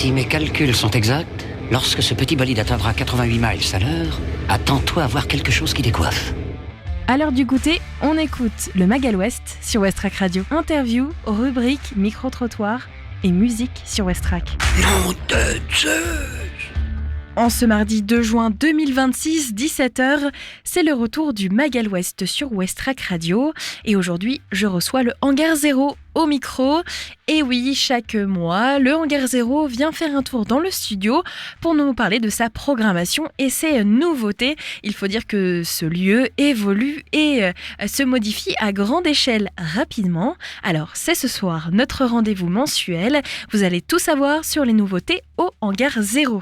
Si mes calculs sont exacts, lorsque ce petit bolide atteindra 88 miles à l'heure, attends-toi à voir quelque chose qui décoiffe. À l'heure du goûter, on écoute le Magal West sur Westrack Radio. Interview, rubrique, micro-trottoir et musique sur Westrack. Nom de Zeus! En ce mardi 2 juin 2026, 17h, c'est le retour du Magal West sur Westrack Radio. Et aujourd'hui, je reçois le Hangar Zéro au micro. Et oui, chaque mois, le Hangar Zéro vient faire un tour dans le studio pour nous parler de sa programmation et ses nouveautés. Il faut dire que ce lieu évolue et se modifie à grande échelle rapidement. Alors, c'est ce soir notre rendez-vous mensuel. Vous allez tout savoir sur les nouveautés au Hangar Zéro.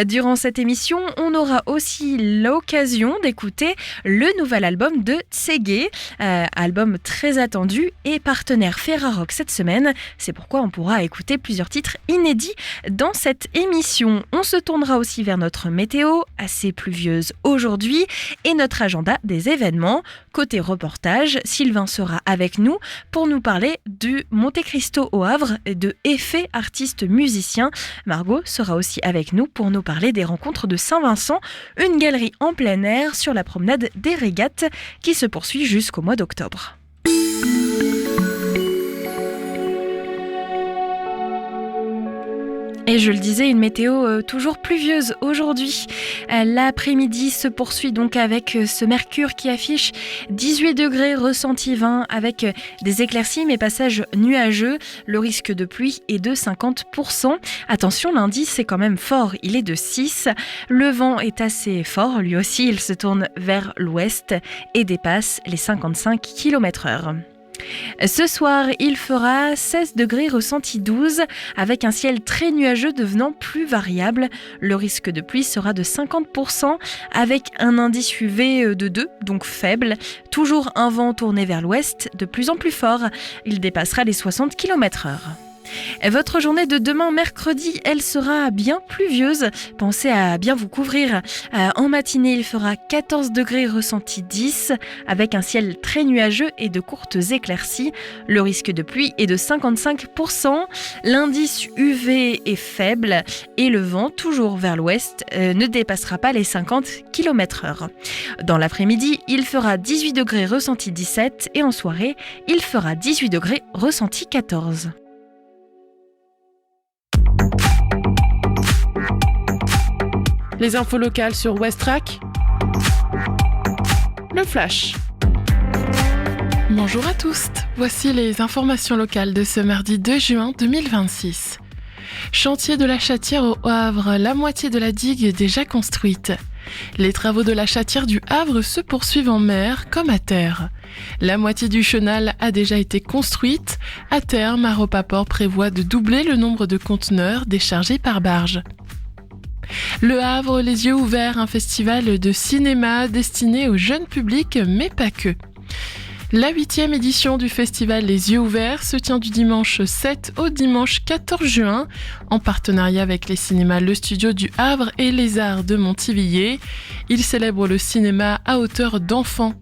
Durant cette émission, on aura aussi l'occasion d'écouter le nouvel album de Tségué, album très attendu et partenaire Ferrarock cette semaine. C'est pourquoi on pourra écouter plusieurs titres inédits dans cette émission. On se tournera aussi vers notre météo, assez pluvieuse aujourd'hui, et notre agenda des événements. Côté reportage, Sylvain sera avec nous pour nous parler du Monte Cristo au Havre et de Effet artiste musicien. Margot sera aussi avec nous pour nous parler des rencontres de Saint-Vincent, une galerie en plein air sur la promenade des Régates qui se poursuit jusqu'au mois d'octobre. Et je le disais, une météo toujours pluvieuse aujourd'hui. L'après-midi se poursuit donc avec ce mercure qui affiche 18 degrés ressenti 20 avec des éclaircies mais passages nuageux. Le risque de pluie est de 50%. Attention, l'indice c'est quand même fort, il est de 6. Le vent est assez fort, lui aussi il se tourne vers l'ouest et dépasse les 55 km/h. Ce soir, il fera 16 degrés ressenti 12 avec un ciel très nuageux devenant plus variable. Le risque de pluie sera de 50% avec un indice UV de 2, donc faible. Toujours un vent tourné vers l'ouest, de plus en plus fort. Il dépassera les 60 km/h. Votre journée de demain mercredi, elle sera bien pluvieuse. Pensez à bien vous couvrir. En matinée, il fera 14 degrés ressenti 10 avec un ciel très nuageux et de courtes éclaircies. Le risque de pluie est de 55%. L'indice UV est faible et le vent, toujours vers l'ouest, ne dépassera pas les 50 km/h. Dans l'après-midi, il fera 18 degrés ressenti 17 et en soirée, il fera 18 degrés ressenti 14. Les infos locales sur Westrack. Le Flash. Bonjour à tous, voici les informations locales de ce mardi 2 juin 2026. Chantier de la Chatière au Havre, la moitié de la digue est déjà construite. Les travaux de la Chatière du Havre se poursuivent en mer comme à terre. La moitié du chenal a déjà été construite. À terme, Aropaport prévoit de doubler le nombre de conteneurs déchargés par barge. Le Havre, les yeux ouverts, un festival de cinéma destiné au jeune public, mais pas que. La 8e édition du festival Les Yeux Ouverts se tient du dimanche 7 au dimanche 14 juin, en partenariat avec les cinémas Le Studio du Havre et Les Arts de Montivilliers. Il célèbre le cinéma à hauteur d'enfant.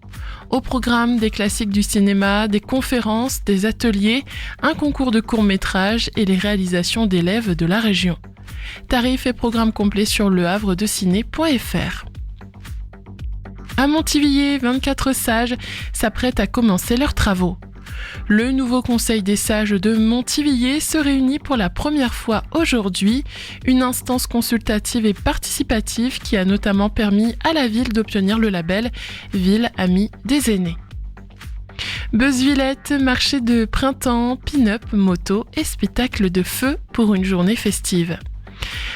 Au programme, des classiques du cinéma, des conférences, des ateliers, un concours de courts-métrages et les réalisations d'élèves de la région. Tarifs et programmes complets sur lehavredeciné.fr. À Montivilliers, 24 sages s'apprêtent à commencer leurs travaux. Le nouveau conseil des sages de Montivilliers se réunit pour la première fois aujourd'hui, une instance consultative et participative qui a notamment permis à la ville d'obtenir le label Ville Amie des Aînés. Beuzevillette, marché de printemps, pin-up, moto et spectacle de feu pour une journée festive.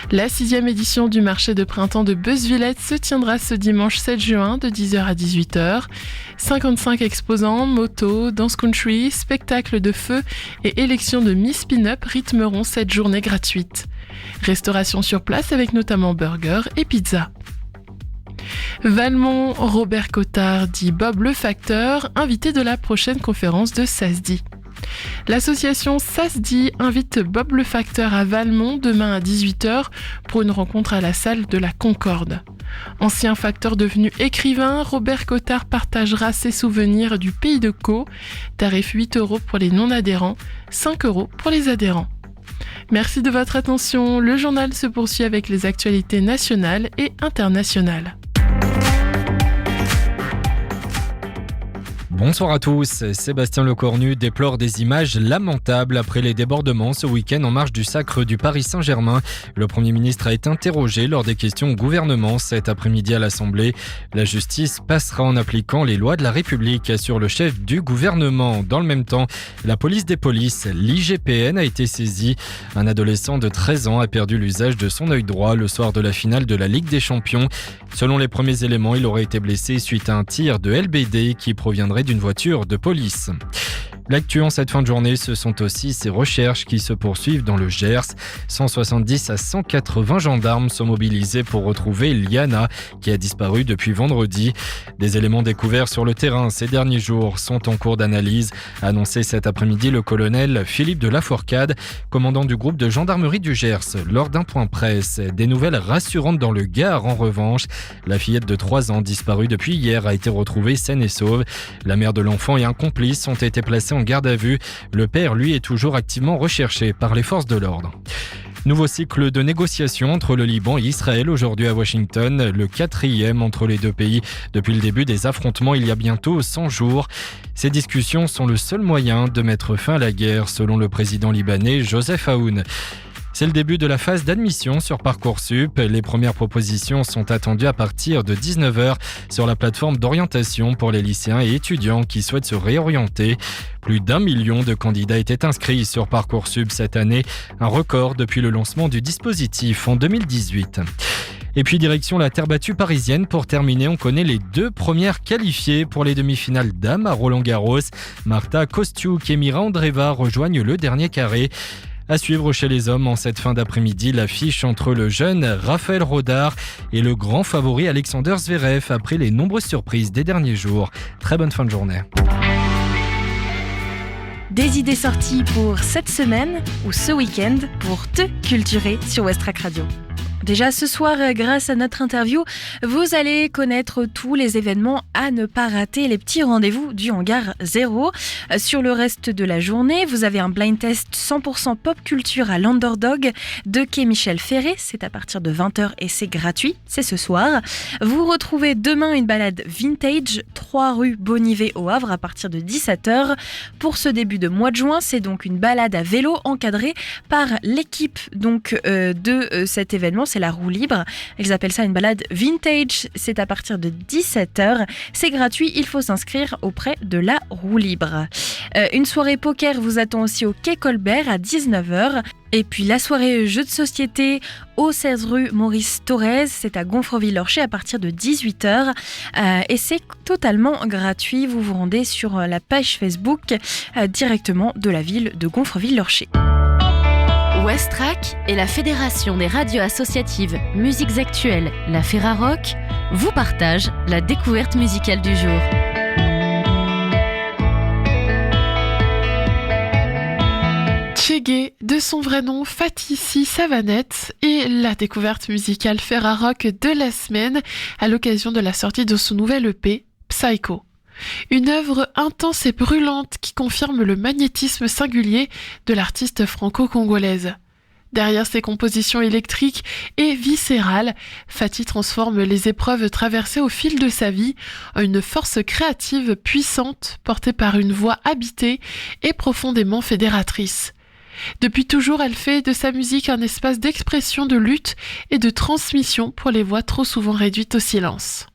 La 6e édition du marché de printemps de Beuzevillette se tiendra ce dimanche 7 juin de 10h à 18h. 55 exposants, motos, dance country, spectacles de feu et élection de Miss Pin-Up rythmeront cette journée gratuite. Restauration sur place avec notamment burgers et pizza. Valmont, Robert Cottard dit Bob le Facteur, invité de la prochaine conférence de SASDI. L'association SASDI invite Bob le Facteur à Valmont demain à 18h pour une rencontre à la salle de la Concorde. Ancien facteur devenu écrivain, Robert Cottard partagera ses souvenirs du pays de Caux. Tarif 8 € pour les non-adhérents, 5 € pour les adhérents. Merci de votre attention. Le journal se poursuit avec les actualités nationales et internationales. Bonsoir à tous. Sébastien Lecornu déplore des images lamentables après les débordements ce week-end en marge du sacre du Paris Saint-Germain. Le Premier ministre a été interrogé lors des questions au gouvernement cet après-midi à l'Assemblée. La justice passera en appliquant les lois de la République, assure le chef du gouvernement. Dans le même temps, la police des polices, l'IGPN, a été saisie. Un adolescent de 13 ans a perdu l'usage de son œil droit le soir de la finale de la Ligue des Champions. Selon les premiers éléments, il aurait été blessé suite à un tir de LBD qui proviendrait d'une voiture de police. L'actu en cette fin de journée, ce sont aussi ces recherches qui se poursuivent dans le Gers. 170 à 180 gendarmes sont mobilisés pour retrouver Liana, qui a disparu depuis vendredi. Des éléments découverts sur le terrain ces derniers jours sont en cours d'analyse, a annoncé cet après-midi le colonel Philippe de Lafourcade, commandant du groupe de gendarmerie du Gers, lors d'un point presse. Des nouvelles rassurantes dans le Gard, en revanche. La fillette de 3 ans, disparue depuis hier, a été retrouvée saine et sauve. La mère de l'enfant et un complice ont été placés en garde à vue. Le père, lui, est toujours activement recherché par les forces de l'ordre. Nouveau cycle de négociations entre le Liban et Israël aujourd'hui à Washington, le 4e entre les deux pays depuis le début des affrontements il y a bientôt 100 jours. Ces discussions sont le seul moyen de mettre fin à la guerre, selon le président libanais Joseph Aoun. C'est le début de la phase d'admission sur Parcoursup. Les premières propositions sont attendues à partir de 19h sur la plateforme d'orientation pour les lycéens et étudiants qui souhaitent se réorienter. Plus d'1 million de candidats étaient inscrits sur Parcoursup cette année, un record depuis le lancement du dispositif en 2018. Et puis direction la terre battue parisienne. Pour terminer, on connaît les 2 premières qualifiées pour les demi-finales dames à Roland-Garros. Marta Kostyuk et Mira Andreeva rejoignent le dernier carré. À suivre chez les hommes en cette fin d'après-midi, l'affiche entre le jeune Raphaël Rodard et le grand favori Alexander Zverev après les nombreuses surprises des derniers jours. Très bonne fin de journée. Des idées sorties pour cette semaine ou ce week-end pour te culturer sur Westrack Radio. Déjà ce soir, grâce à notre interview, vous allez connaître tous les événements à ne pas rater, les petits rendez-vous du Hangar 0. Sur le reste de la journée, vous avez un blind test 100% pop culture à l'Underdog de quai Michel Ferré. C'est à partir de 20h et c'est gratuit, c'est ce soir. Vous retrouvez demain une balade vintage, 3 rue Bonnivet au Havre à partir de 17h. Pour ce début de mois de juin, c'est donc une balade à vélo encadrée par l'équipe de cet événement. C'est la roue libre. Ils appellent ça une balade vintage. C'est à partir de 17h. C'est gratuit. Il faut s'inscrire auprès de la roue libre. Une soirée poker vous attend aussi au quai Colbert à 19h. Et puis la soirée jeux de société au 16 rue Maurice Thorez, c'est à Gonfreville-Lorcher à partir de 18h. Et c'est totalement gratuit. Vous vous rendez sur la page Facebook directement de la ville de Gonfreville-Lorcher. Westrack et la Fédération des radios associatives Musiques Actuelles, la Ferrarock, vous partagent la découverte musicale du jour. Tchégué, de son vrai nom Fatissi Savanette, et la découverte musicale Ferrarock de la semaine à l'occasion de la sortie de son nouvel EP, Psycho. Une œuvre intense et brûlante qui confirme le magnétisme singulier de l'artiste franco-congolaise. Derrière ses compositions électriques et viscérales, Fati transforme les épreuves traversées au fil de sa vie en une force créative puissante portée par une voix habitée et profondément fédératrice. Depuis toujours, elle fait de sa musique un espace d'expression, de lutte et de transmission pour les voix trop souvent réduites au silence.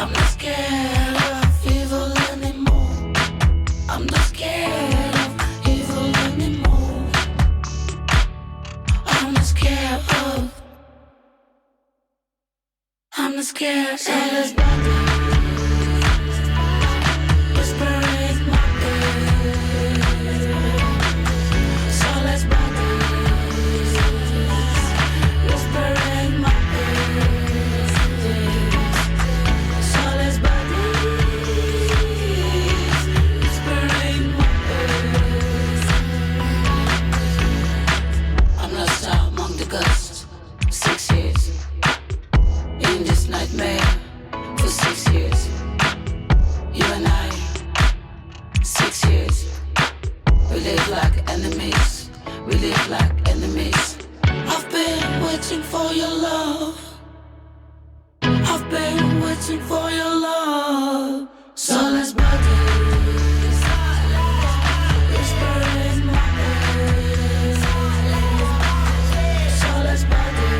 I'm not scared of evil anymore. I'm not scared of evil anymore. I'm not scared of. I'm not scared. So let's whispering my ear. So let's whispering my ear. So let's whispering my ear. I'm lost out among the ghosts. 6 years in this nightmare for 6 years. You and I, 6 years. We live like enemies. We live like enemies. I've been waiting for your love. I've been waiting for your love. So let's body. Whispering my ear. So let's body.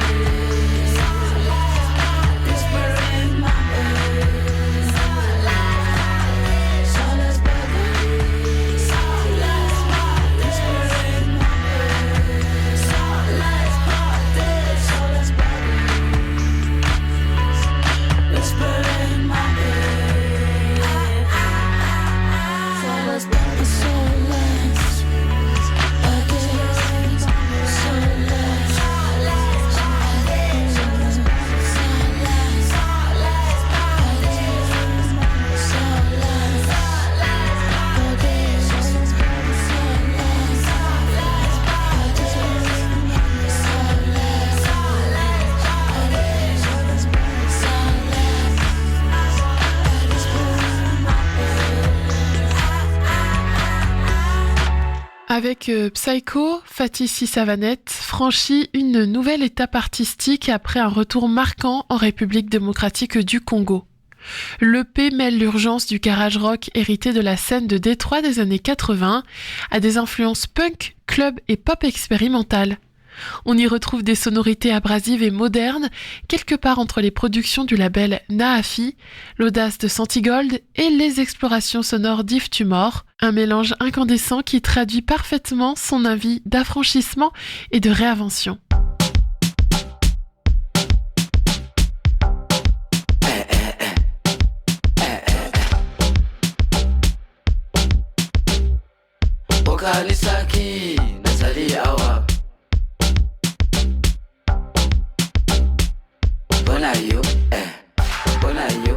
Whispering my ear. So let's body. Whispering my ear. So let's body. So let's body. Whispering my ear. So let's body. So let's Avec Psycho, Fatih Savanet franchit une nouvelle étape artistique après un retour marquant en République démocratique du Congo. L'EP mêle l'urgence du garage rock hérité de la scène de Détroit des années 80 à des influences punk, club et pop expérimentales. On y retrouve des sonorités abrasives et modernes, quelque part entre les productions du label Naafi, l'audace de Santigold et les explorations sonores d'Yves Tumor, un mélange incandescent qui traduit parfaitement son envie d'affranchissement et de réinvention. Okalisaki nazali awa Bona yo, bona yo,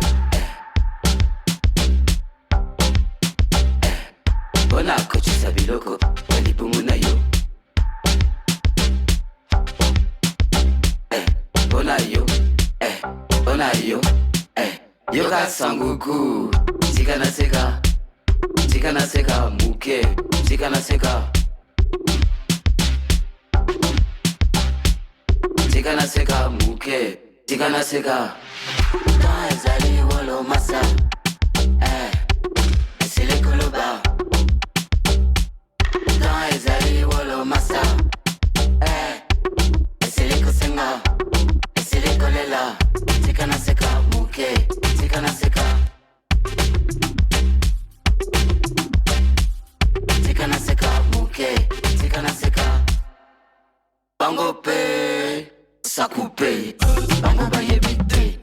bona kochisa biloko, walipumu na yo Bona yo, yoka sanguku, tika na seka muke, tika na seka muke Tika seka Dans ezali wolo masa Esile koloba Dans ezali wolo masa Esile kosenga Esile kolela Tika seka muke Tika seka Tika seka muke Tika seka Bango pe Sakupe Bango bayebite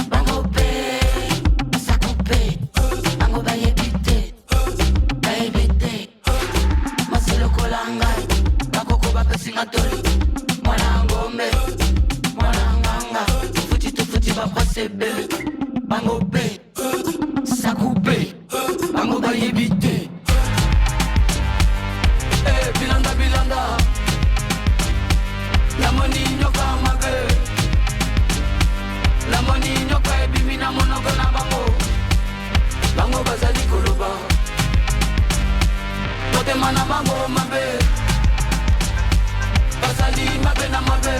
Bango pe Sakupe Bango bayebite Masilo kolangai Bakoko bapesinga tori Mwana ngombe Mwana nganga Tufuti baprosebe Bango pe Sakupe Bango bayebite Bilanda La money nyoka mabe La money nyoka ebimi na monoko na bango Bango bazali koloba Motema na bango mabe Bazali mabe na mabe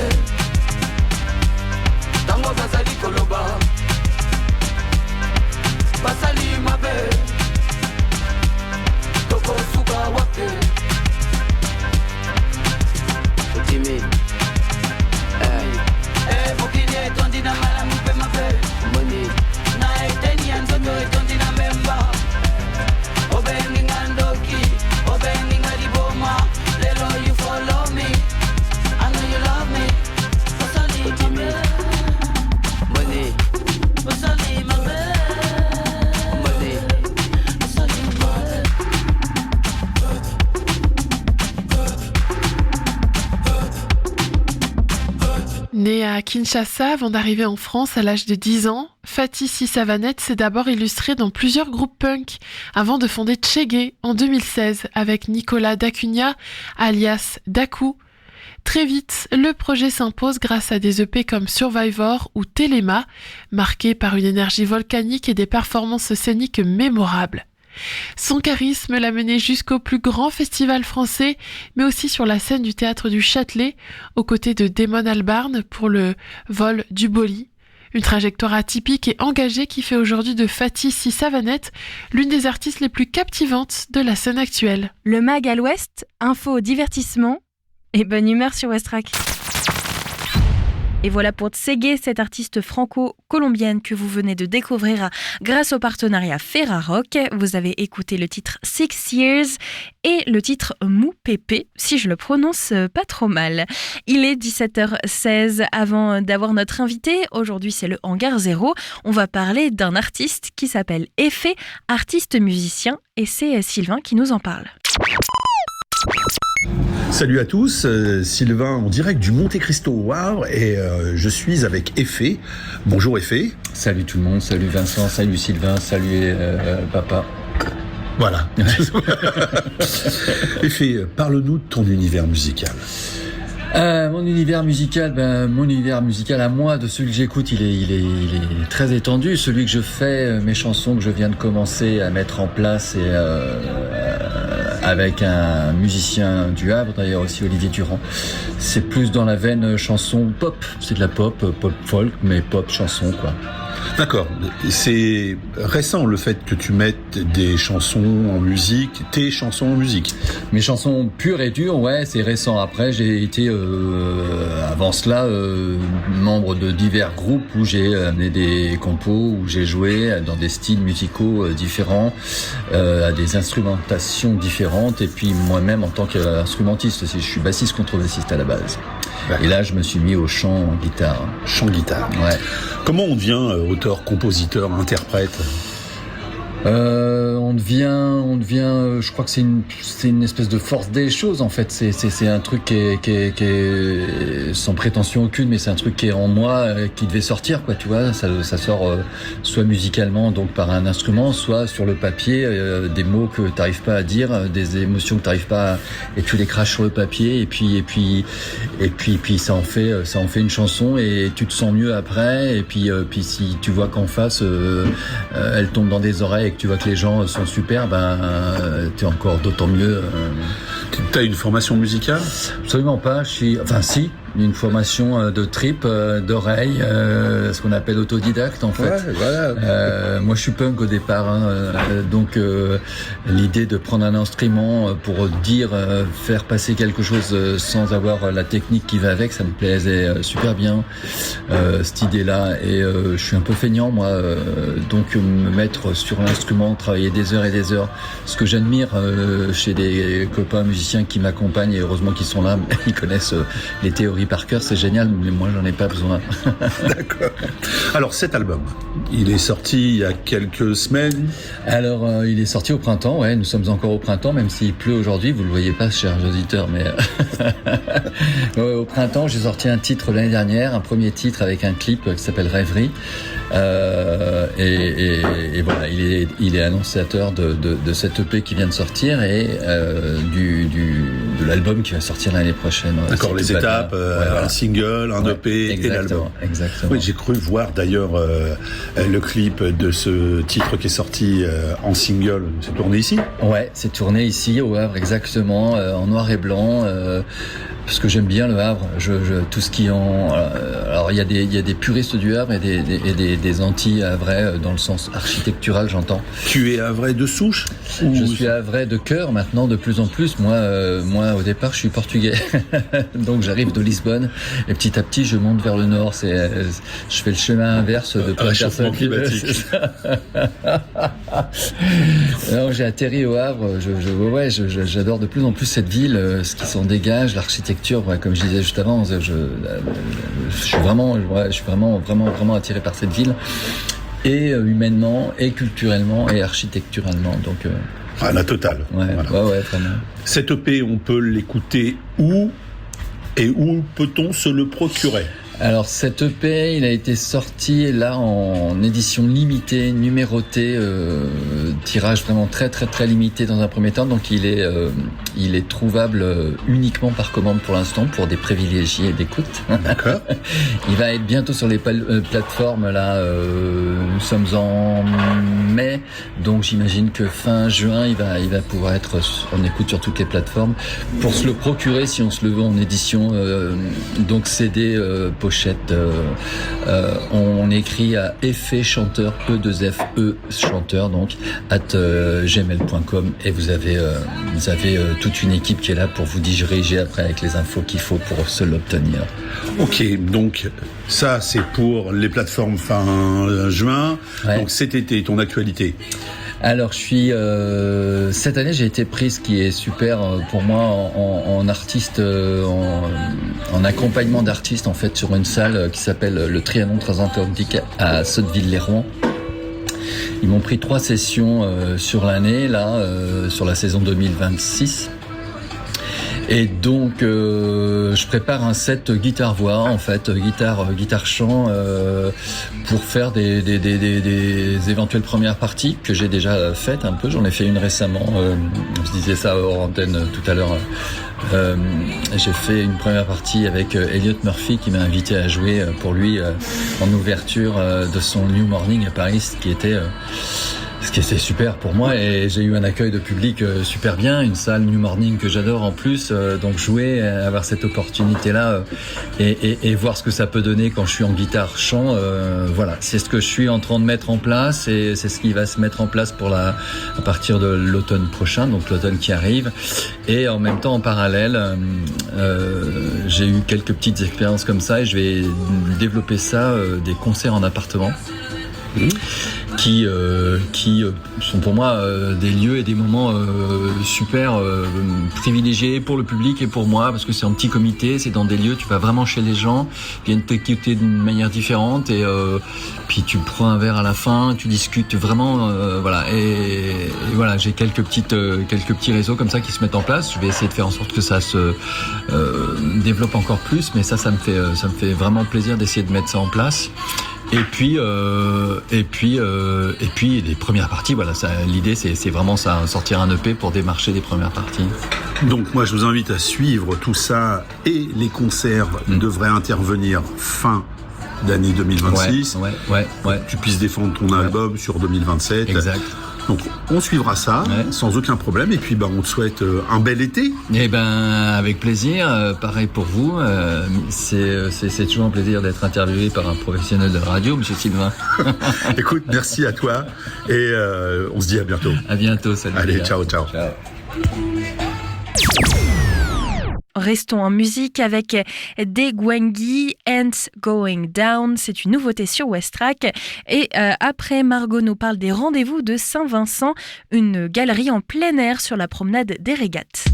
Tango bazali koloba Bazali mabe Toko suka wate Timide Mokili etondi na malamu pe say money. Night 10 years so do it until November. Opening and doki, opening a di boma. Lelo you follow me, I know you love me. What's a little bit? Money. What's a little bit? Money. What's a little bit? Née à Kinshasa avant d'arriver en France à l'âge de 10 ans, Fatty Sissavanette s'est d'abord illustrée dans plusieurs groupes punk avant de fonder Tchégué en 2016 avec Nicolas Dacunha, alias Daku. Très vite, le projet s'impose grâce à des EP comme Survivor ou Téléma, marqués par une énergie volcanique et des performances scéniques mémorables. Son charisme l'a mené jusqu'au plus grand festival français, mais aussi sur la scène du théâtre du Châtelet, aux côtés de Damon Albarn pour le vol du Boli. Une trajectoire atypique et engagée qui fait aujourd'hui de Fatty Sissavanette l'une des artistes les plus captivantes de la scène actuelle. Le MAG à l'Ouest, info, divertissement et bonne humeur sur Westrack. Et voilà pour Tségué, cette artiste franco-colombienne que vous venez de découvrir grâce au partenariat Ferrarock. Vous avez écouté le titre 6 Years et le titre Mou Pépé, si je le prononce pas trop mal. Il est 17h16 avant d'avoir notre invité. Aujourd'hui, c'est le Hangar Zéro. On va parler d'un artiste qui s'appelle Effet, artiste musicien, et c'est Sylvain qui nous en parle. Salut à tous, Sylvain en direct du Monte Cristo au Havre et je suis avec Effet. Bonjour Effet. Salut tout le monde, salut Vincent, salut Sylvain, salut papa. Voilà. Effet, parle-nous de ton univers musical. Mon univers musical à moi, de celui que j'écoute, il est très étendu. Celui que je fais, mes chansons que je viens de commencer à mettre en place et avec un musicien du Havre, d'ailleurs aussi Olivier Durand. C'est plus dans la veine chanson pop. C'est de la pop folk, mais pop chanson quoi. D'accord. C'est récent le fait que tu mettes des chansons en musique, tes chansons en musique. Mes chansons pures et dures, ouais, c'est récent. Après, j'ai été, avant cela, membre de divers groupes où j'ai amené des compos, où j'ai joué dans des styles musicaux différents, à des instrumentations différentes. Et puis moi-même, en tant qu'instrumentiste, je suis bassiste contrebassiste à la base. Et là, je me suis mis au chant guitare. Chant guitare. Ouais. Comment on devient auteur, compositeur, interprète ? On devient, je crois que c'est une espèce de force des choses en fait. C'est un truc qui est sans prétention aucune, mais c'est un truc qui est en moi, qui devait sortir quoi. Tu vois, ça sort soit musicalement donc par un instrument, soit sur le papier, des mots que t'arrives pas à dire, des émotions que t'arrives pas et tu les craches sur le papier et puis ça en fait une chanson et tu te sens mieux après et puis si tu vois qu'en face elle tombe dans des oreilles et que tu vois que les gens sont super, t'es encore d'autant mieux. T'as une formation musicale ? Absolument pas. Si, une formation de trip, d'oreille, ce qu'on appelle autodidacte en fait. Ouais, voilà. Moi je suis punk au départ, donc l'idée de prendre un instrument pour faire passer quelque chose sans avoir la technique qui va avec, ça me plaisait super bien, cette idée-là. Et je suis un peu feignant moi, donc me mettre sur l'instrument, travailler des heures et des heures. Ce que j'admire chez des copains musiciens qui m'accompagnent, et heureusement qu'ils sont là, ils connaissent les théories par cœur, c'est génial, mais moi j'en ai pas besoin. D'accord. Alors cet album, il est sorti il y a quelques semaines. Alors il est sorti au printemps, ouais, nous sommes encore au printemps, même s'il pleut aujourd'hui, vous le voyez pas, chers auditeurs, mais ouais, au printemps j'ai sorti un titre l'année dernière, un premier titre avec un clip qui s'appelle Rêverie. Et voilà, il est annonciateur de cette EP qui vient de sortir et de l'album qui va sortir l'année prochaine. D'accord, les étapes, voilà. Un single, un EP et l'album. Exactement. Oui, j'ai cru voir d'ailleurs le clip de ce titre qui est sorti en single. C'est tourné ici ? Ouais, c'est tourné ici au Havre, exactement, en noir et blanc. parce que j'aime bien le Havre. Tout ce qui en... Alors il y a des puristes du Havre et des anti-havrais dans le sens architectural, j'entends. Tu es havrais de souche Je suis havrais de cœur maintenant, de plus en plus. Moi au départ, je suis portugais. Donc j'arrive de Lisbonne et petit à petit, je monte vers le nord. Je fais le chemin inverse de plein de personnes. Climatique. Non, j'ai atterri au Havre. J'adore de plus en plus cette ville, ce qui s'en dégage, l'architecture. Comme je disais juste avant, je suis vraiment attiré par cette ville, et humainement, et culturellement, et architecturalement. Donc, la totale. Ouais, vraiment. Cette EP, on peut l'écouter où et où peut-on se le procurer ? Alors cet EP, il a été sorti là en édition limitée, numérotée, tirage vraiment très très très limité dans un premier temps. Donc il est trouvable uniquement par commande pour l'instant pour des privilégiés d'écoute. D'accord. Il va être bientôt sur les plateformes là. Nous sommes en mai, donc j'imagine que fin juin, il va pouvoir être en écoute sur toutes les plateformes. Pour se le procurer, si on se le veut en édition, donc CD. Pochette, on écrit à effet chanteur, E2FE chanteur, donc @gmail.com, et vous avez toute une équipe qui est là pour vous diriger après avec les infos qu'il faut pour se l'obtenir. Ok, donc ça c'est pour les plateformes fin juin. Ouais. Donc cet été, ton actualité? Alors cette année j'ai été pris, ce qui est super pour moi en artiste, en accompagnement d'artistes en fait, sur une salle qui s'appelle le Trianon Transatlantique à Sotteville-les-Rouen. Ils m'ont pris 3 sessions sur l'année là, sur la saison 2026. Et donc je prépare un set guitare-voix en fait, guitare-chant, pour faire des éventuelles premières parties que j'ai déjà faites un peu. J'en ai fait une récemment, je disais ça hors antenne tout à l'heure. J'ai fait une première partie avec Elliot Murphy qui m'a invité à jouer pour lui en ouverture de son New Morning à Paris, ce qui était super pour moi, et j'ai eu un accueil de public super bien, une salle New Morning que j'adore en plus, donc jouer, avoir cette opportunité là et voir ce que ça peut donner quand je suis en guitare chant, voilà, c'est ce que je suis en train de mettre en place, et c'est ce qui va se mettre en place à partir de l'automne prochain, donc l'automne qui arrive. Et en même temps, en parallèle, j'ai eu quelques petites expériences comme ça, et je vais développer ça, des concerts en appartement. Qui sont pour moi des lieux et des moments super privilégiés pour le public et pour moi, parce que c'est en petit comité, c'est dans des lieux, tu vas vraiment chez les gens, ils viennent t'écouter d'une manière différente, et puis tu prends un verre à la fin, tu discutes vraiment, voilà, et voilà, j'ai quelques petits réseaux comme ça qui se mettent en place. Je vais essayer de faire en sorte que ça se développe encore plus, mais ça me fait vraiment plaisir d'essayer de mettre ça en place. Et puis les premières parties, voilà, l'idée c'est vraiment ça, sortir un EP pour démarcher des premières parties. Donc moi je vous invite à suivre tout ça, et les concerts devraient intervenir fin d'année 2026. Ouais. Tu puisses défendre ton album sur 2027. Exact. Donc on suivra ça sans aucun problème, et puis on te souhaite un bel été. Eh ben avec plaisir, pareil pour vous. C'est toujours un plaisir d'être interviewé par un professionnel de la radio, Monsieur Sylvain. Écoute, merci à toi, et on se dit à bientôt. À bientôt, salut. Allez, ciao. Restons en musique avec Degwengi, Ants Going Down. C'est une nouveauté sur Westrack. Et après, Margot nous parle des rendez-vous de Saint-Vincent, une galerie en plein air sur la promenade des Régates.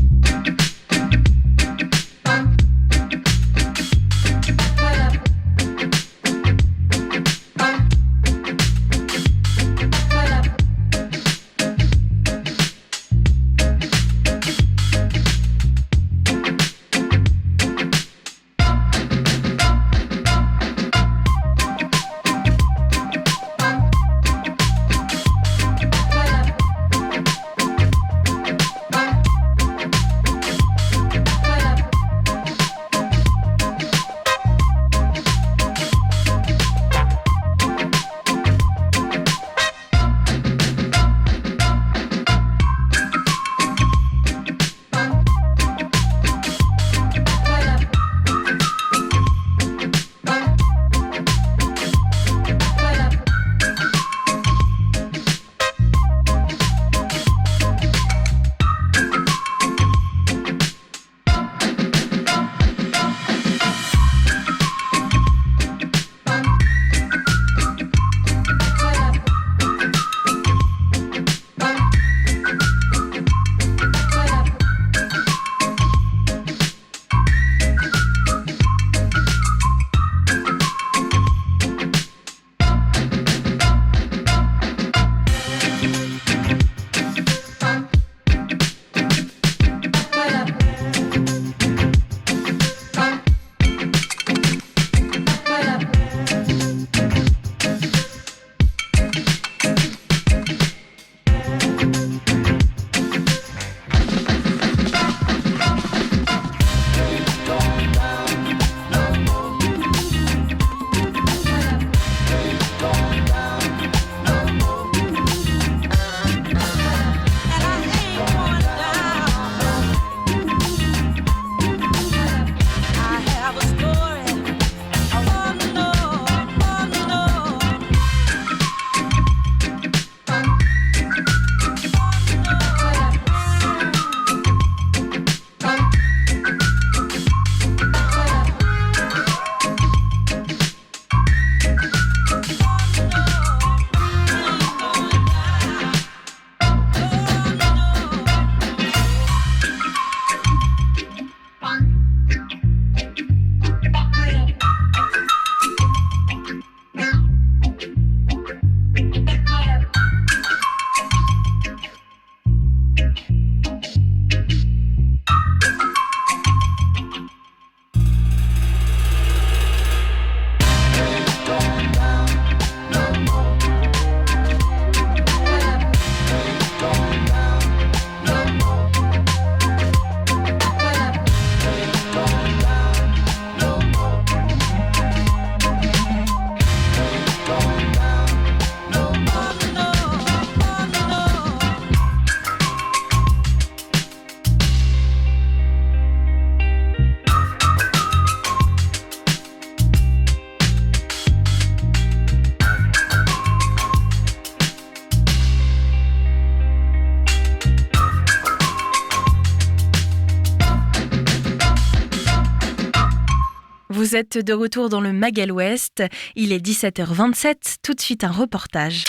Vous êtes de retour dans le Magal Ouest. Il est 17h27. Tout de suite, un reportage.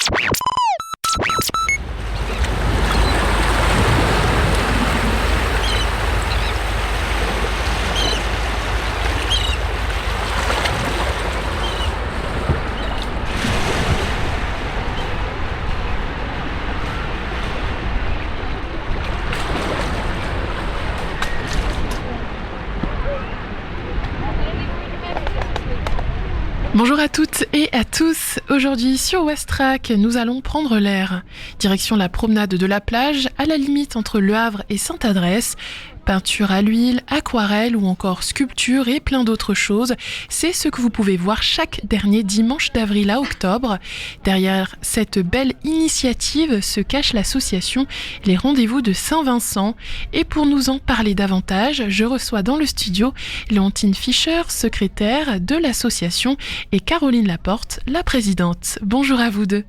Bonjour à toutes et à tous. Aujourd'hui sur Ouestrac, nous allons prendre l'air. Direction la promenade de la plage, à la limite entre Le Havre et Sainte-Adresse. Peinture à l'huile, aquarelle ou encore sculpture et plein d'autres choses. C'est ce que vous pouvez voir chaque dernier dimanche d'avril à octobre. Derrière cette belle initiative se cache l'association Les Rendez-vous de Saint-Vincent. Et pour nous en parler davantage, je reçois dans le studio Léontine Fischer, secrétaire de l'association, et Caroline Laporte, la présidente. Bonjour à vous deux.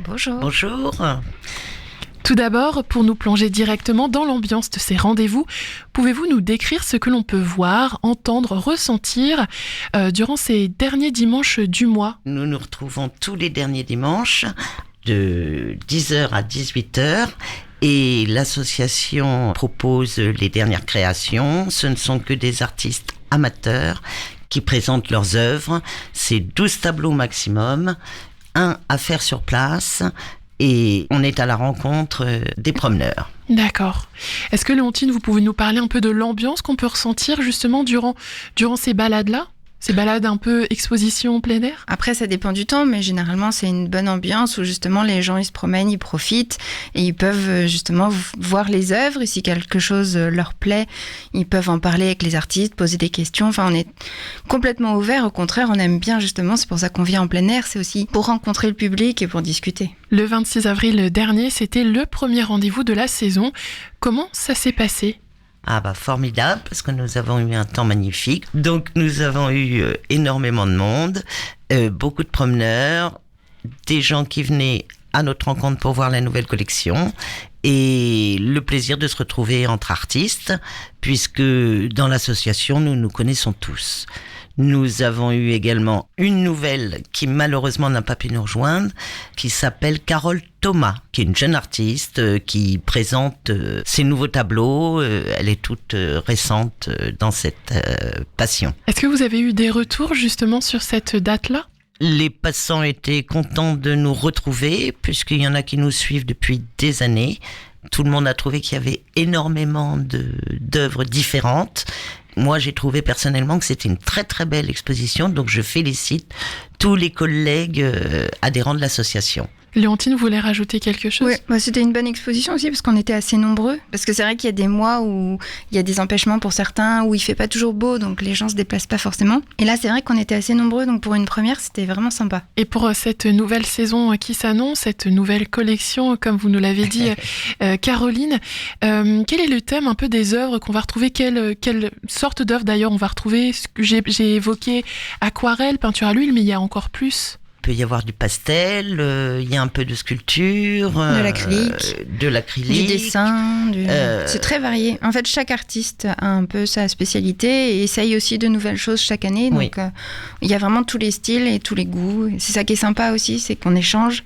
Bonjour. Bonjour. Tout d'abord, pour nous plonger directement dans l'ambiance de ces rendez-vous, pouvez-vous nous décrire ce que l'on peut voir, entendre, ressentir durant ces derniers dimanches du mois ? Nous nous retrouvons tous les derniers dimanches de 10h à 18h et l'association propose les dernières créations. Ce ne sont que des artistes amateurs qui présentent leurs œuvres. C'est 12 tableaux maximum, 1 à faire sur place. Et on est à la rencontre des promeneurs. D'accord. Est-ce que Léontine, vous pouvez nous parler un peu de l'ambiance qu'on peut ressentir justement durant ces balades-là ? Ces balades un peu exposition plein air ? Après, ça dépend du temps, mais généralement, c'est une bonne ambiance où justement les gens, ils se promènent, ils profitent et ils peuvent justement voir les œuvres. Et si quelque chose leur plaît, ils peuvent en parler avec les artistes, poser des questions. Enfin, on est complètement ouvert. Au contraire, on aime bien justement. C'est pour ça qu'on vient en plein air. C'est aussi pour rencontrer le public et pour discuter. Le 26 avril dernier, c'était le premier rendez-vous de la saison. Comment ça s'est passé ? Ah bah formidable, parce que nous avons eu un temps magnifique. Donc nous avons eu énormément de monde, beaucoup de promeneurs, des gens qui venaient à notre rencontre pour voir la nouvelle collection et le plaisir de se retrouver entre artistes, puisque dans l'association, nous nous connaissons tous. Nous avons eu également une nouvelle qui malheureusement n'a pas pu nous rejoindre, qui s'appelle Carole Thomas, qui est une jeune artiste qui présente ses nouveaux tableaux. Elle est toute récente dans cette passion. Est-ce que vous avez eu des retours justement sur cette date-là ? Les passants étaient contents de nous retrouver, puisqu'il y en a qui nous suivent depuis des années. Tout le monde a trouvé qu'il y avait énormément d'œuvres différentes. Moi, j'ai trouvé personnellement que c'était une très très belle exposition, donc je félicite tous les collègues adhérents de l'association. Léontine, vous voulez rajouter quelque chose ? Oui, bah c'était une bonne exposition aussi parce qu'on était assez nombreux. Parce que c'est vrai qu'il y a des mois où il y a des empêchements pour certains, où il fait pas toujours beau, donc les gens se déplacent pas forcément. Et là, c'est vrai qu'on était assez nombreux, donc pour une première, c'était vraiment sympa. Et pour cette nouvelle saison qui s'annonce, cette nouvelle collection, comme vous nous l'avez dit, Caroline, quel est le thème un peu des œuvres qu'on va retrouver ? Quelle sorte d'œuvres d'ailleurs on va retrouver ? J'ai évoqué aquarelle, peinture à l'huile, mais il y a encore plus. Il peut y avoir du pastel, il y a un peu de sculpture, de l'acrylique, du dessin, c'est très varié. En fait, chaque artiste a un peu sa spécialité et essaye aussi de nouvelles choses chaque année. Donc, il y a vraiment tous les styles et tous les goûts. C'est ça qui est sympa aussi, c'est qu'on échange,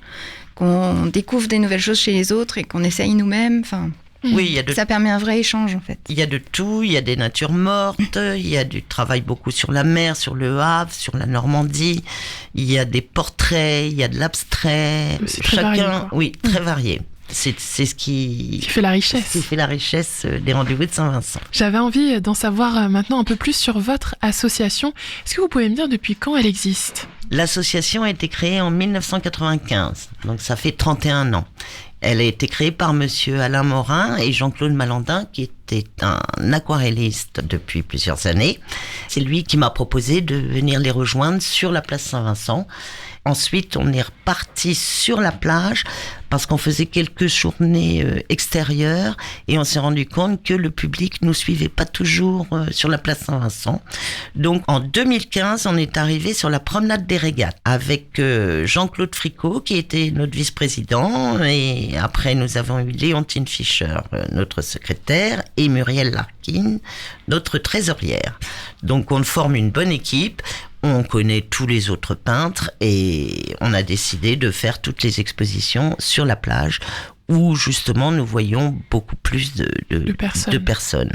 qu'on découvre des nouvelles choses chez les autres et qu'on essaye nous-mêmes. Enfin, oui, ça permet un vrai échange en fait. Il y a de tout, il y a des natures mortes, il y a du travail beaucoup sur la mer, sur le Havre, sur la Normandie, il y a des portraits, il y a de l'abstrait. C'est très varié, quoi. Oui, très varié. C'est ce qui fait la richesse. Qui fait la richesse des rendez-vous de Saint-Vincent. J'avais envie d'en savoir maintenant un peu plus sur votre association. Est-ce que vous pouvez me dire depuis quand elle existe ? L'association a été créée en 1995, donc ça fait 31 ans. Elle a été créée par monsieur Alain Morin et Jean-Claude Malandin, qui était un aquarelliste depuis plusieurs années. C'est lui qui m'a proposé de venir les rejoindre sur la place Saint-Vincent. Ensuite, on est reparti sur la plage parce qu'on faisait quelques journées extérieures et on s'est rendu compte que le public nous suivait pas toujours sur la place Saint-Vincent. Donc, en 2015, on est arrivé sur la promenade des régates avec Jean-Claude Fricot, qui était notre vice-président, et après, nous avons eu Léontine Fischer, notre secrétaire, et Muriel Larkin, notre trésorière. Donc, on forme une bonne équipe. On connaît tous les autres peintres et on a décidé de faire toutes les expositions sur la plage où justement nous voyons beaucoup plus de personnes.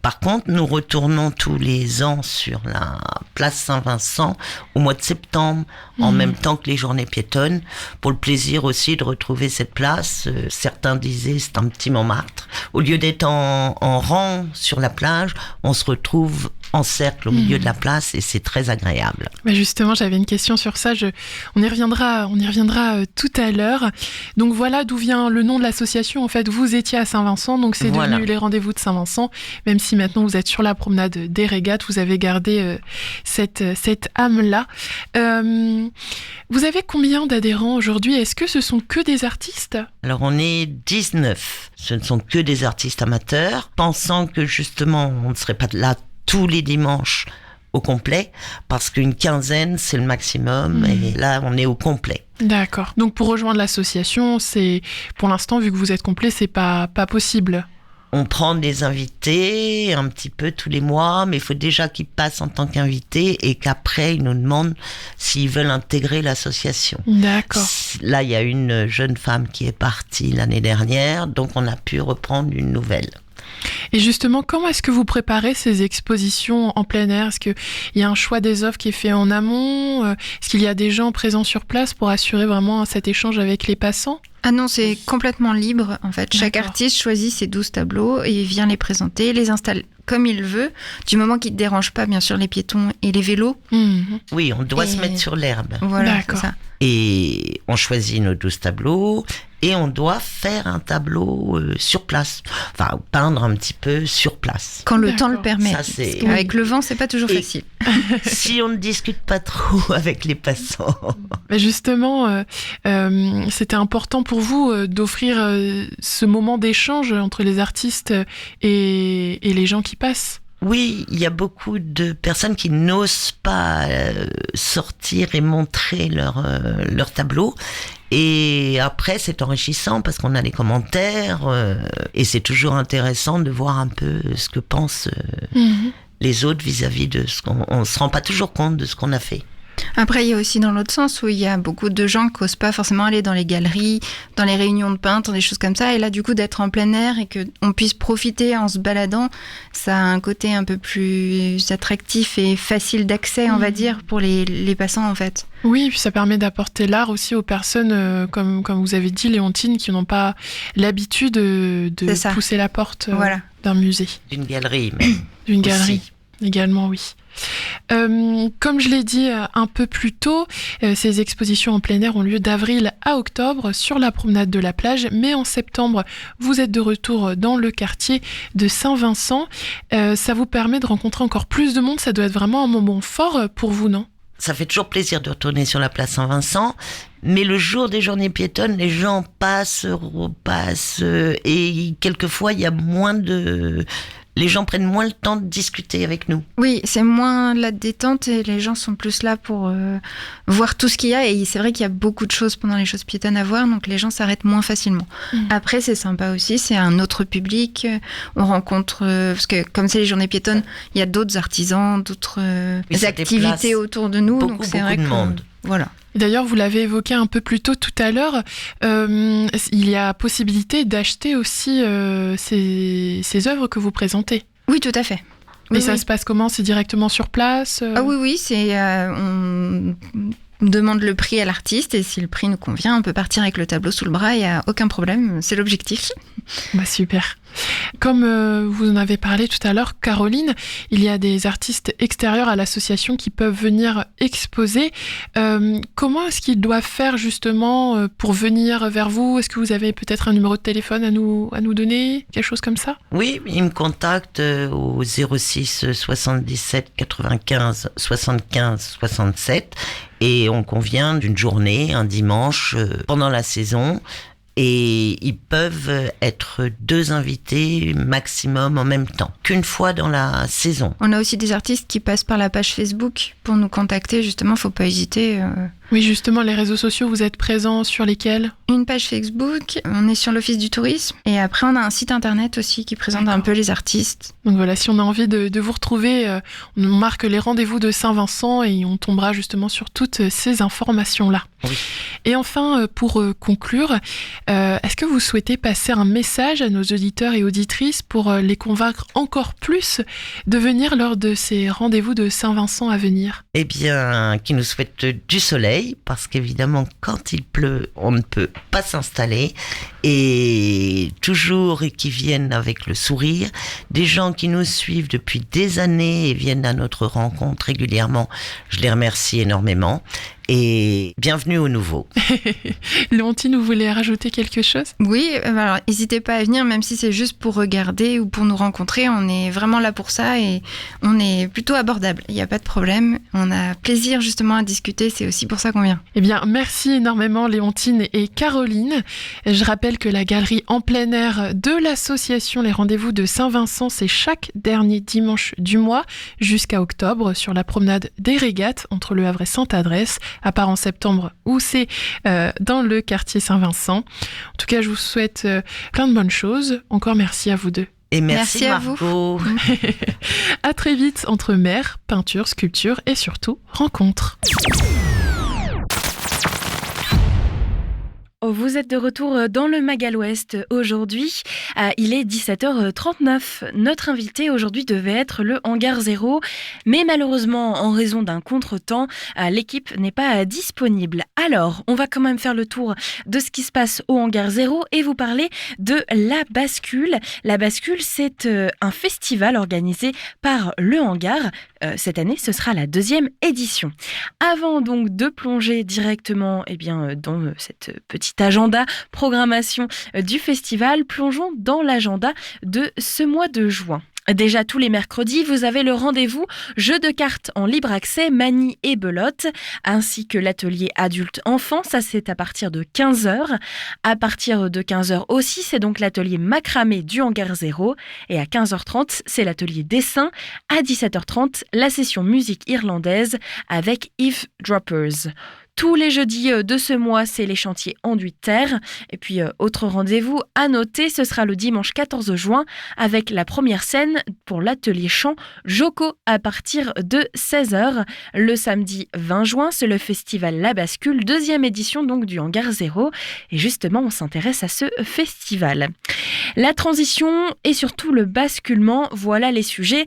Par contre, nous retournons tous les ans sur la place Saint-Vincent au mois de septembre, en même temps que les journées piétonnes, pour le plaisir aussi de retrouver cette place. Certains disaient c'est un petit Montmartre. Au lieu d'être en rang sur la plage, on se retrouve en cercle au milieu de la place et c'est très agréable. Mais justement, j'avais une question sur ça. On y reviendra tout à l'heure. Donc voilà d'où vient le nom de l'association. En fait, vous étiez à Saint-Vincent, donc c'est devenu les rendez-vous de Saint-Vincent. Même si maintenant vous êtes sur la promenade des régates, vous avez gardé cette âme-là. Vous avez combien d'adhérents aujourd'hui ? Est-ce que ce sont que des artistes ? Alors on est 19. Ce ne sont que des artistes amateurs, pensant que justement on ne serait pas là tous les dimanches au complet, parce qu'une quinzaine, c'est le maximum, et là, on est au complet. D'accord. Donc, pour rejoindre l'association, c'est, pour l'instant, vu que vous êtes complet, c'est pas possible. On prend des invités un petit peu tous les mois, mais il faut déjà qu'ils passent en tant qu'invités et qu'après, ils nous demandent s'ils veulent intégrer l'association. D'accord. Là, il y a une jeune femme qui est partie l'année dernière, donc on a pu reprendre une nouvelle. Et justement, comment est-ce que vous préparez ces expositions en plein air ? Est-ce qu'il y a un choix des œuvres qui est fait en amont ? Est-ce qu'il y a des gens présents sur place pour assurer vraiment cet échange avec les passants ? Ah non, c'est complètement libre. En fait, chaque artiste choisit ses 12 tableaux et vient les présenter, les installe comme il veut, du moment qu'il ne dérange pas, bien sûr, les piétons et les vélos. Oui, on doit se mettre sur l'herbe. Voilà, c'est ça. Et on choisit nos 12 tableaux et on doit faire un tableau sur place. Enfin, peindre un petit peu sur place. Quand le temps le permet. Ça, c'est... Avec le vent, c'est pas toujours facile. Si on ne discute pas trop avec les passants. Mais justement, c'était important pour vous d'offrir ce moment d'échange entre les artistes et les gens qui passent. Oui, il y a beaucoup de personnes qui n'osent pas sortir et montrer leur tableau. Et après, c'est enrichissant parce qu'on a les commentaires et c'est toujours intéressant de voir un peu ce que pensent les autres vis-à-vis de ce qu'on... On ne se rend pas toujours compte de ce qu'on a fait. Après, il y a aussi dans l'autre sens où il y a beaucoup de gens qui n'osent pas forcément aller dans les galeries, dans les réunions de peintres, des choses comme ça. Et là, du coup, d'être en plein air et qu'on puisse profiter en se baladant, ça a un côté un peu plus attractif et facile d'accès, on va dire, pour les passants, en fait. Oui, et puis ça permet d'apporter l'art aussi aux personnes, comme vous avez dit, Léontine, qui n'ont pas l'habitude de pousser la porte d'un musée. D'une galerie, même. D'une galerie, également, oui. Comme je l'ai dit un peu plus tôt, ces expositions en plein air ont lieu d'avril à octobre sur la promenade de la plage, mais en septembre, vous êtes de retour dans le quartier de Saint-Vincent. Ça vous permet de rencontrer encore plus de monde, ça doit être vraiment un moment fort pour vous, non ? Ça fait toujours plaisir de retourner sur la place Saint-Vincent, mais le jour des journées piétonnes, les gens passent, repassent, et quelquefois, il y a moins de... Les gens prennent moins le temps de discuter avec nous. Oui, c'est moins la détente et les gens sont plus là pour voir tout ce qu'il y a. Et c'est vrai qu'il y a beaucoup de choses pendant les choses piétonnes à voir, donc les gens s'arrêtent moins facilement. Après, c'est sympa aussi, c'est un autre public. On rencontre, parce que comme c'est les journées piétonnes, il y a d'autres artisans, d'autres activités autour de nous. Donc c'est vrai de monde. Voilà. D'ailleurs, vous l'avez évoqué un peu plus tôt tout à l'heure, il y a possibilité d'acheter aussi ces œuvres que vous présentez. Oui, tout à fait. Et ça se passe comment ? C'est directement sur place ? Ah oui, c'est on demande le prix à l'artiste et si le prix nous convient, on peut partir avec le tableau sous le bras, il n'y a aucun problème, c'est l'objectif. Super. Comme vous en avez parlé tout à l'heure, Caroline, il y a des artistes extérieurs à l'association qui peuvent venir exposer. Comment est-ce qu'ils doivent faire justement pour venir vers vous ? Est-ce que vous avez peut-être un numéro de téléphone à nous donner ? Quelque chose comme ça ? Oui, ils me contactent au 06 77 95 75 67 et on convient d'une journée, un dimanche, pendant la saison. Et ils peuvent être 2 invités maximum en même temps, qu'une fois dans la saison. On a aussi des artistes qui passent par la page Facebook pour nous contacter, justement, faut pas hésiter. Oui, justement, les réseaux sociaux, vous êtes présents sur lesquels ? Une page Facebook, on est sur l'Office du tourisme, et après on a un site internet aussi qui présente un peu les artistes. Donc voilà, si on a envie de vous retrouver, on marque les rendez-vous de Saint-Vincent et on tombera justement sur toutes ces informations-là. Oui. Et enfin, pour conclure, est-ce que vous souhaitez passer un message à nos auditeurs et auditrices pour les convaincre encore plus de venir lors de ces rendez-vous de Saint-Vincent à venir ? Eh bien, qui nous souhaitent du soleil, parce qu'évidemment, quand il pleut, on ne peut pas s'installer, et toujours qui viennent avec le sourire, des gens qui nous suivent depuis des années et viennent à notre rencontre régulièrement, je les remercie énormément. Et bienvenue aux nouveaux. Léontine, vous voulez rajouter quelque chose ? Oui, alors n'hésitez pas à venir, même si c'est juste pour regarder ou pour nous rencontrer. On est vraiment là pour ça et on est plutôt abordable. Il n'y a pas de problème. On a plaisir justement à discuter. C'est aussi pour ça qu'on vient. Eh bien, merci énormément Léontine et Caroline. Je rappelle que la galerie en plein air de l'association Les Rendez-vous de Saint-Vincent, c'est chaque dernier dimanche du mois jusqu'à octobre sur la promenade des Régates entre Le Havre et Sainte-Adresse, à part en septembre où c'est dans le quartier Saint-Vincent. En tout cas, je vous souhaite plein de bonnes choses. Encore merci à vous deux. Et merci à Margot. vous. À très vite entre mer, peinture, sculpture et surtout rencontre. Vous êtes de retour dans le Magal Ouest aujourd'hui. Il est 17h39. Notre invité aujourd'hui devait être le Hangar 0, mais malheureusement, en raison d'un contretemps, l'équipe n'est pas disponible. Alors, on va quand même faire le tour de ce qui se passe au Hangar 0 et vous parler de La Bascule. La Bascule, c'est un festival organisé par le Hangar. Cette année, ce sera la 2e édition. Avant donc de plonger directement dans cette petite agenda programmation du festival, plongeons dans l'agenda de ce mois de juin. Déjà tous les mercredis, vous avez le rendez-vous jeux de cartes en libre accès, manie et belote, ainsi que l'atelier adulte-enfant, ça c'est à partir de 15h. À partir de 15h aussi, c'est donc l'atelier macramé du Hangar 0. Et à 15h30, c'est l'atelier dessin. À 17h30, la session musique irlandaise avec Eavesdroppers. Tous les jeudis de ce mois, c'est les chantiers enduits de terre. Et puis, autre rendez-vous à noter, ce sera le dimanche 14 juin avec la première scène pour l'atelier chant Joko à partir de 16h. Le samedi 20 juin, c'est le festival La Bascule, 2e édition donc du Hangar 0. Et justement, on s'intéresse à ce festival. La transition et surtout le basculement, voilà les sujets,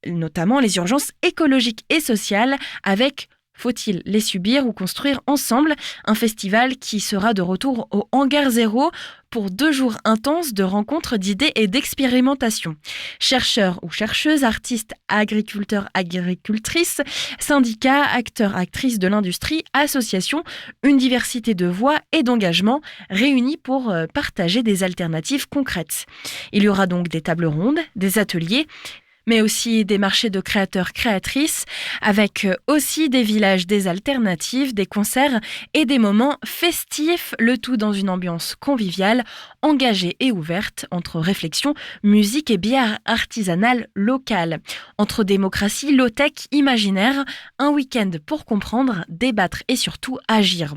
notamment les urgences écologiques et sociales avec faut-il les subir ou construire ensemble ? Un festival qui sera de retour au Hangar 0 pour 2 jours intenses de rencontres, d'idées et d'expérimentation. Chercheurs ou chercheuses, artistes, agriculteurs, agricultrices, syndicats, acteurs, actrices de l'industrie, associations, une diversité de voix et d'engagement réunis pour partager des alternatives concrètes. Il y aura donc des tables rondes, des ateliers, mais aussi des marchés de créateurs-créatrices, avec aussi des villages, des alternatives, des concerts et des moments festifs, le tout dans une ambiance conviviale, engagée et ouverte, entre réflexion, musique et bière artisanale locale. Entre démocratie, low-tech, imaginaire, un week-end pour comprendre, débattre et surtout agir.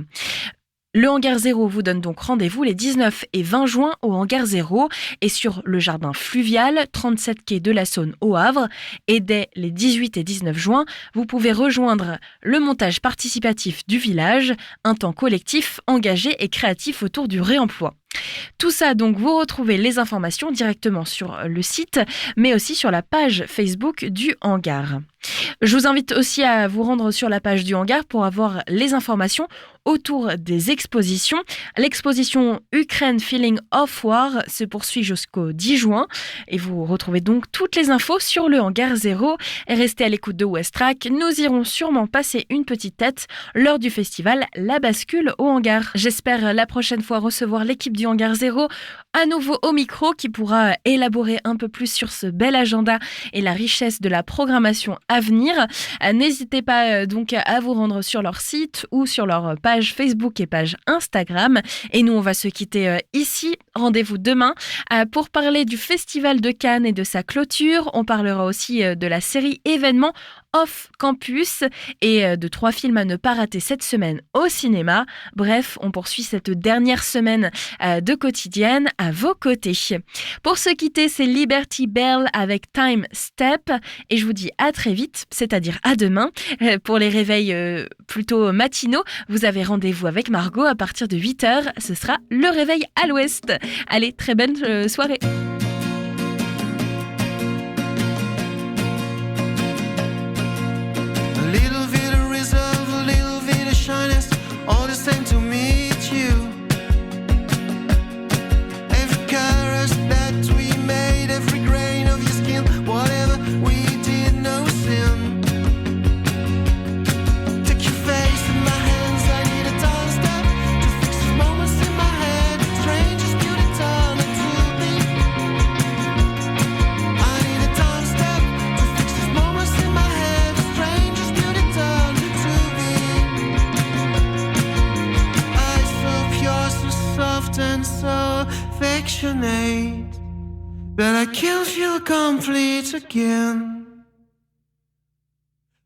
Le Hangar 0 vous donne donc rendez-vous les 19 et 20 juin au Hangar 0 et sur le jardin fluvial, 37 quai de la Saône au Havre. Et dès les 18 et 19 juin, vous pouvez rejoindre le montage participatif du village, un temps collectif, engagé et créatif autour du réemploi. Tout ça, donc, vous retrouvez les informations directement sur le site, mais aussi sur la page Facebook du Hangar. Je vous invite aussi à vous rendre sur la page du Hangar pour avoir les informations autour des expositions. L'exposition Ukraine Feeling of War se poursuit jusqu'au 10 juin et vous retrouvez donc toutes les infos sur le Hangar 0. Et restez à l'écoute de Westrack, nous irons sûrement passer une petite tête lors du festival La Bascule au Hangar. J'espère la prochaine fois recevoir l'équipe du Hangar 0 à nouveau au micro qui pourra élaborer un peu plus sur ce bel agenda et la richesse de la programmation à venir. N'hésitez pas donc à vous rendre sur leur site ou sur leur page Facebook et page Instagram. Et nous, on va se quitter ici. Rendez-vous demain pour parler du Festival de Cannes et de sa clôture. On parlera aussi de la série événements Off Campus et de 3 films à ne pas rater cette semaine au cinéma. Bref, on poursuit cette dernière semaine de quotidienne à vos côtés. Pour se quitter, c'est Liberty Bell avec Time Step et je vous dis à très vite, c'est-à-dire à demain. Pour les réveils plutôt matinaux, vous avez rendez-vous avec Margot à partir de 8h. Ce sera le réveil à l'ouest. Allez, très bonne soirée. Little bit of reserve, a little bit of shyness, all the same to meet you. Every caress that we made, every grain of your skin, whatever we did, no sin. Take your face in my hands, I need a time step to fix these moments in my head. Strangest beauty turn into me. I need a time step to fix these moments in my head. Strangest beauty turn into me. Eyes so pure, so soft and so affectionate that I can't feel complete again.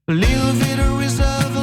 A little bit of reserve,